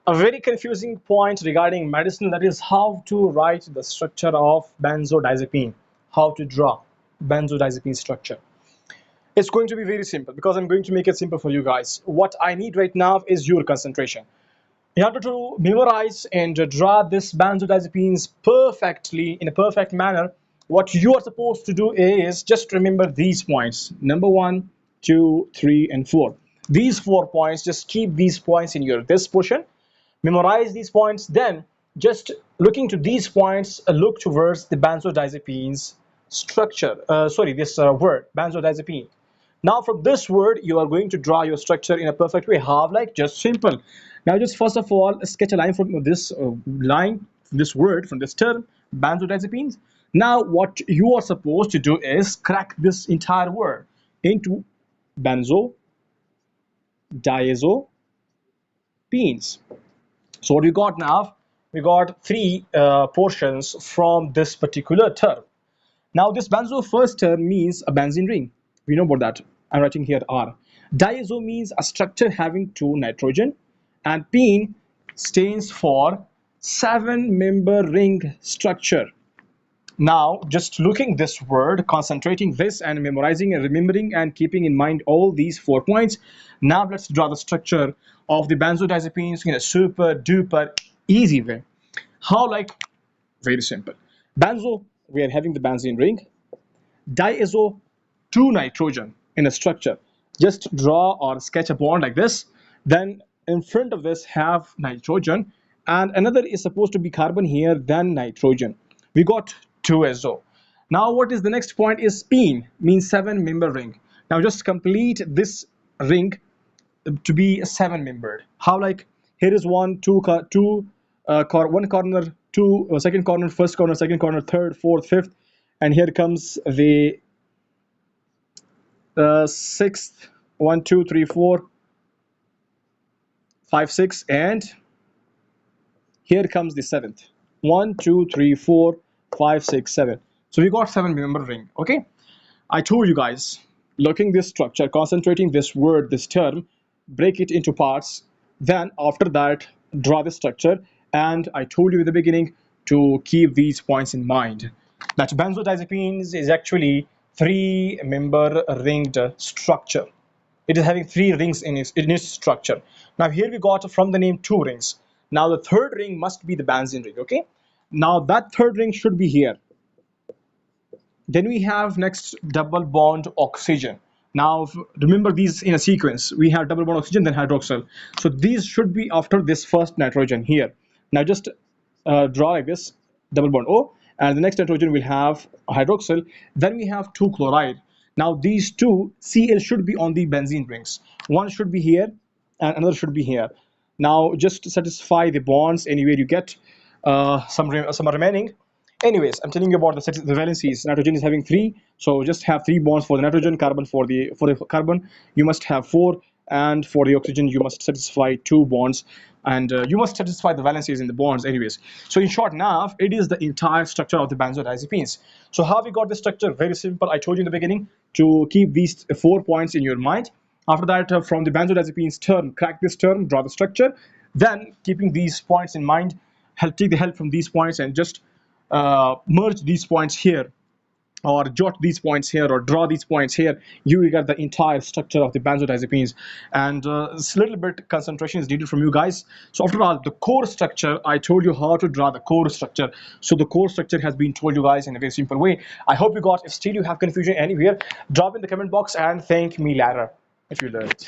A very confusing point regarding medicine, that is how to write the structure of benzodiazepine, how to draw benzodiazepine structure. It's going to be very simple because I'm going to make it simple for you guys. What I need right now is your concentration. In order to memorize and draw this benzodiazepines perfectly in a perfect manner, what you are supposed to do is just remember these points: number 1, 2, 3, and 4. These 4 points, just keep these points in your this portion, memorize these points, then just looking to these points, look towards the benzodiazepines structure, sorry, this word benzodiazepine. Now from this word you are going to draw your structure in a perfect way. How? Like, just simple. Now just first of all sketch a line from this line, from this word, from this term benzodiazepines. Now what you are supposed to do is crack this entire word into benzodiazepines. So what we got now? We got three portions from this particular term. Now this benzo first term means a benzene ring. We know about that. I'm writing here R. Diazo means a structure having two nitrogen, and pene stands for 7-member ring structure. Now, just looking this word, concentrating this and memorizing and remembering and keeping in mind all these 4 points. Now let's draw the structure of the benzodiazepines in a super duper easy way. How? Like, very simple. Benzo, we are having the benzene ring. Diazo, 2 nitrogen in a structure. Just draw or sketch a bond like this. Then in front of this have nitrogen, and another is supposed to be carbon here, then nitrogen. We got 2SO. Now what is the next point is pene, means 7-member ring. Now just complete this ring to be 7-membered. How? Like, here is one, one corner, two, second corner, first corner, second corner, third, fourth, fifth, and here comes the sixth, 1, 2, 3, 4, 5, 6, and here comes the seventh, 1, 2, 3, 4, 5, 6, 7. So we got 7-member ring. Okay, I told you guys, looking this structure, concentrating this word, this term, break it into parts, then after that draw the structure. And I told you in the beginning to keep these points in mind, that benzodiazepines is actually 3-member ringed structure. It is having 3 rings in its structure. Now here we got from the name 2 rings. Now the third ring must be the benzene ring. Okay, now that third ring should be here. Then we have next double bond oxygen. Now remember these in a sequence. We have double bond oxygen, then hydroxyl. So these should be after this first nitrogen here. Now just draw like this, double bond O, and the next nitrogen will have hydroxyl. Then we have 2 chloride. Now these 2 Cl should be on the benzene rings. One should be here and another should be here. Now just satisfy the bonds anywhere you get some remaining. Anyways, I'm telling you about the valencies. Nitrogen is having 3, so just have 3 bonds for the nitrogen. Carbon for the carbon you must have 4, and for the oxygen you must satisfy 2 bonds, and you must satisfy the valencies in the bonds anyways. So in short, now it is the entire structure of the benzodiazepines. So how we got the structure? Very simple. I told you in the beginning to keep these 4 points in your mind. After that, from the benzodiazepines term, crack this term, draw the structure. Then keeping these points in mind, take the help from these points and just merge these points here, or jot these points here, or draw these points here. You will get the entire structure of the benzodiazepines, and a little bit concentration is needed from you guys. So after all, the core structure, I told you how to draw the core structure. So the core structure has been told you guys in a very simple way. I hope you got. If still you have confusion anywhere, drop in the comment box and thank me later if you learned.